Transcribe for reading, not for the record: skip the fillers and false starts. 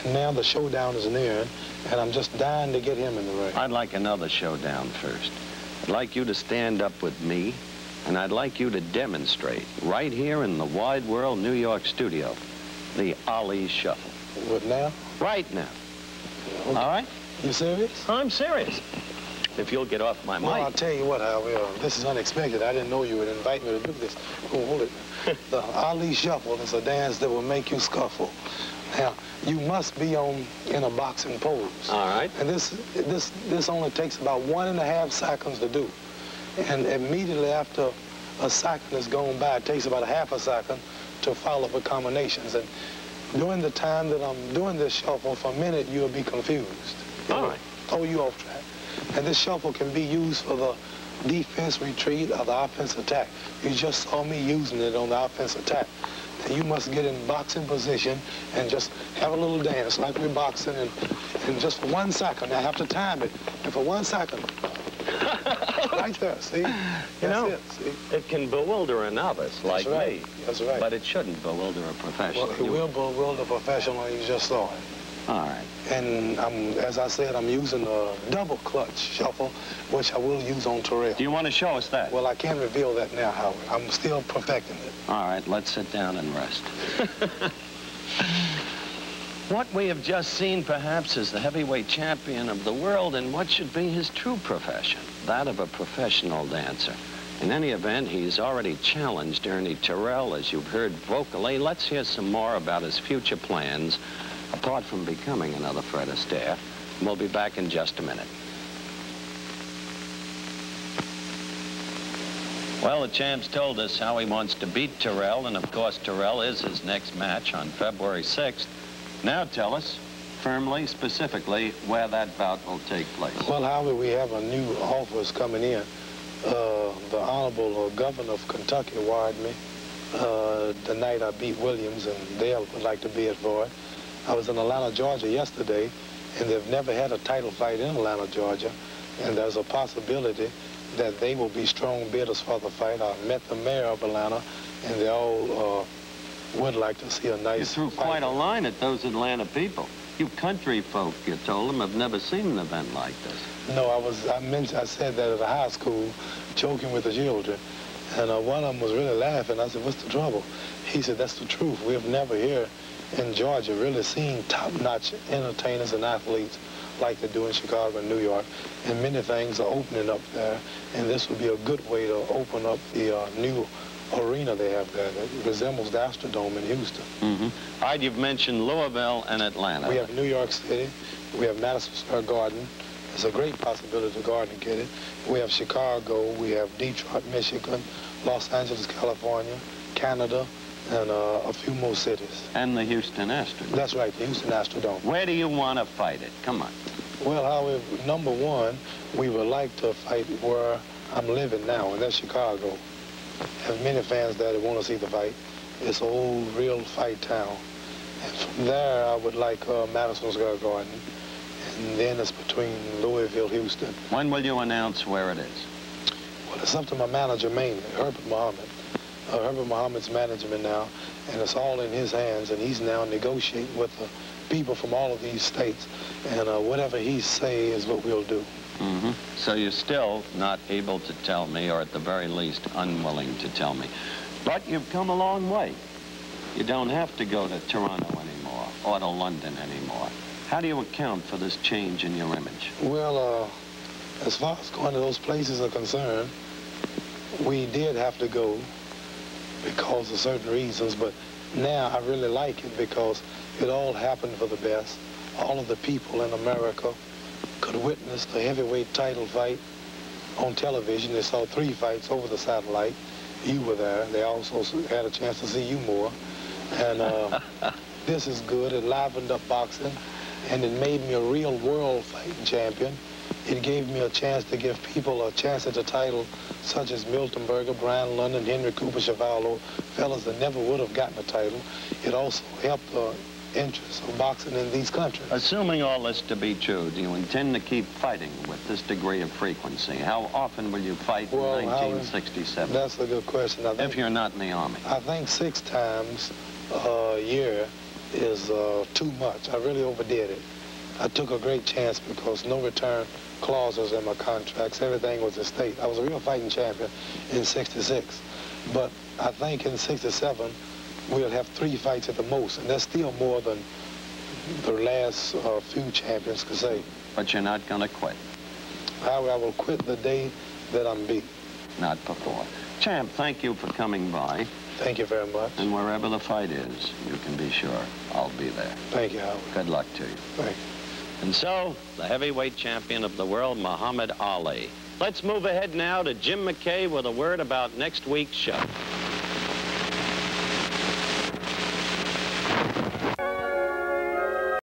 And now the showdown is nearing, and I'm just dying to get him in the ring. I'd like another showdown first. I'd like you to stand up with me, and I'd like you to demonstrate right here in the Wide World New York studio, the Ali Shuffle. What now? Right now. Okay. All right? You serious? I'm serious. If you'll get off my mic. Well, I'll tell you what, Howard, this is unexpected. I didn't know you would invite me to do this. Oh, hold it. The Ali Shuffle is a dance that will make you scuffle. Now, you must be in a boxing pose. All right. And this only takes about 1.5 seconds to do. And immediately after a second has gone by, it takes about a half a second to follow the combinations. And during the time that I'm doing this shuffle, for a minute, you'll be confused. All right. Throw you off track. And this shuffle can be used for the defense retreat or the offense attack. You just saw me using it on the offense attack. And you must get in boxing position and just have a little dance like we're boxing, and just for 1 second. I have to time it. And for 1 second, right there, see? You know, it, see? It can bewilder a novice like right. me. That's right. But it shouldn't bewilder a professional. Well, it will bewilder a professional, you just saw it. All right. And as I said, I'm using a double clutch shuffle, which I will use on Terrell. Do you want to show us that? Well, I can't reveal that now, Howard. I'm still perfecting it. All right, let's sit down and rest. What we have just seen, perhaps, is the heavyweight champion of the world in what should be his true profession, that of a professional dancer. In any event, he's already challenged Ernie Terrell, as you've heard vocally. Let's hear some more about his future plans, apart from becoming another Fred Astaire. We'll be back in just a minute. Well, the champ's told us how he wants to beat Terrell, and of course Terrell is his next match on February 6th. Now tell us, firmly, specifically, where that bout will take place. Well, Howard, we have a new offers coming in. The Honorable Governor of Kentucky wired me the night I beat Williams, and they would like to bid for it. I was in Atlanta, Georgia yesterday, and they've never had a title fight in Atlanta, Georgia, and there's a possibility that they will be strong bidders for the fight. I met the mayor of Atlanta, and they all would like to see a nice You threw fight. quite a line at those Atlanta people. You country folk, you told them, have never seen an event like this. No, I said that at a high school, joking with the children, and one of them was really laughing. I said, "What's the trouble?" He said, "That's the truth. We've never here in Georgia really seen top-notch entertainers and athletes like they do in Chicago and New York, and many things are opening up there, and this would be a good way to open up the new arena they have there that resembles the Astrodome in Houston." Mm-hmm. All right, you've mentioned Louisville and Atlanta. We have New York City. We have Madison Square Garden. It's a great possibility the Garden get it. We have Chicago. We have Detroit, Michigan, Los Angeles, California, Canada, and a few more cities. And the Houston Astrodome. That's right, the Houston Astrodome. Where do you want to fight it? Come on. Well, however, number one, we would like to fight where I'm living now, and that's Chicago. I have many fans there that want to see the fight. It's an old, real fight town. And from there, I would like Madison Square Garden. And then it's between Louisville, Houston. When will you announce where it is? Well, it's up to my manager mainly, Herbert Muhammad. Herbert Muhammad's management now, and it's all in his hands, and he's now negotiating with the people from all of these states, and whatever he say is what we'll do. Mm-hmm. So you're still not able to tell me, or at the very least unwilling to tell me. But you've come a long way. You don't have to go to Toronto anymore, or to London anymore. How do you account for this change in your image? Well, as far as going to those places are concerned, we did have to go because of certain reasons, but now I really like it because it all happened for the best. All of the people in America could witness the heavyweight title fight on television. They saw 3 fights over the satellite. You were there. They also had a chance to see you more. And this is good. It livened up boxing, and it made me a real world fighting champion. It gave me a chance to give people a chance at the title, such as Milton Berger, Brian London, Henry Cooper, Chevalo, fellas that never would have gotten a title. It also helped the interest of boxing in these countries. Assuming all this to be true, do you intend to keep fighting with this degree of frequency? How often will you fight in 1967? That's a good question. If you're not in the Army. I think 6 times a year is too much. I really overdid it. I took a great chance because no return clauses in my contracts. Everything was a state. I was a real fighting champion in 66. But I think in 67, we'll have 3 fights at the most, and that's still more than the last few champions could say. But you're not going to quit? I will quit the day that I'm beat. Not before. Champ, thank you for coming by. Thank you very much. And wherever the fight is, you can be sure I'll be there. Thank you, Howard. Good luck to you. Thank you. And so, the heavyweight champion of the world, Muhammad Ali. Let's move ahead now to Jim McKay with a word about next week's show.